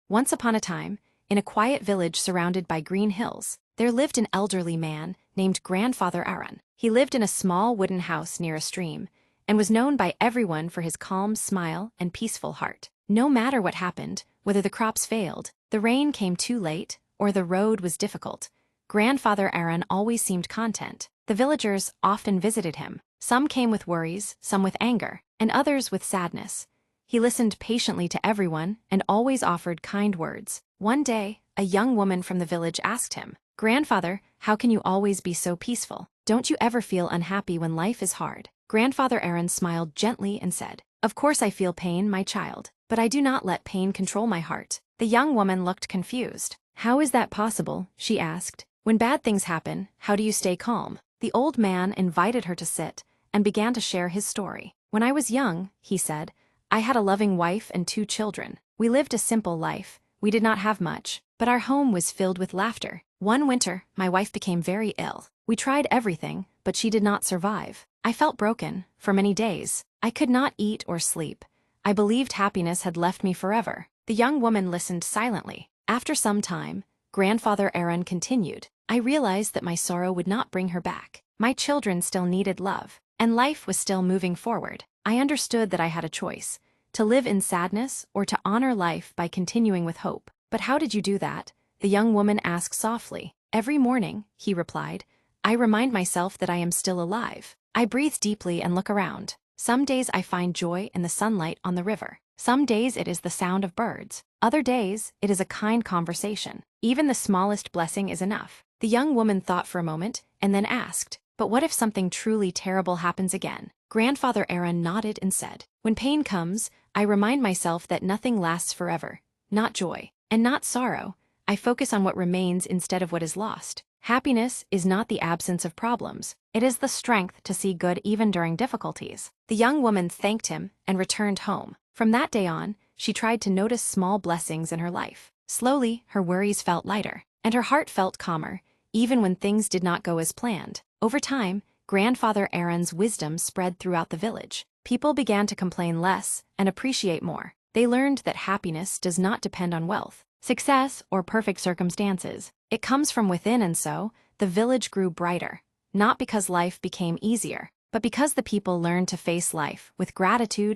Once upon a time, in a quiet village surrounded by green hills, there lived an elderly man named Grandfather Aaron. He lived in a small wooden house near a stream and was known by everyone for his calm smile and peaceful heart. No matter what happened, whether the crops failed, the rain came too late, or the road was difficult, Grandfather Aaron always seemed content. The villagers often visited him. Some came with worries, some with anger, and others with sadness. He listened patiently to everyone and always offered kind words. One day, a young woman from the village asked him, "Grandfather, how can you always be so peaceful? Don't you ever feel unhappy when life is hard?" Grandfather Aaron smiled gently and said, "Of course I feel pain, my child, but I do not let pain control my heart." The young woman looked confused. "How is that possible?" she asked. "When bad things happen, how do you stay calm?" The old man invited her to sit and began to share his story. "When I was young," he said, "I had a loving wife and 2 children. We lived a simple life. We did not have much, but our home was filled with laughter. One winter, my wife became very ill. We tried everything, but she did not survive. I felt broken for many days. I could not eat or sleep. I believed happiness had left me forever." The young woman listened silently. After some time, Grandfather Aaron continued, "I realized that my sorrow would not bring her back. My children still needed love, and life was still moving forward. I understood that I had a choice, to live in sadness or to honor life by continuing with hope." "But how did you do that?" the young woman asked softly. "Every morning," he replied, "I remind myself that I am still alive. I breathe deeply and look around. Some days I find joy in the sunlight on the river. Some days it is the sound of birds. Other days it is a kind conversation. Even the smallest blessing is enough." The young woman thought for a moment and then asked, "But what if something truly terrible happens again?" Grandfather Aaron nodded and said, "When pain comes, I remind myself that nothing lasts forever, not joy, and not sorrow. I focus on what remains instead of what is lost. Happiness is not the absence of problems. It is the strength to see good even during difficulties." The young woman thanked him and returned home. From that day on, she tried to notice small blessings in her life. Slowly, her worries felt lighter, and her heart felt calmer, even when things did not go as planned. Over time, Grandfather Aaron's wisdom spread throughout the village. People began to complain less and appreciate more. They learned that happiness does not depend on wealth, success, or perfect circumstances. It comes from within, and so, the village grew brighter, not because life became easier, but because the people learned to face life with gratitude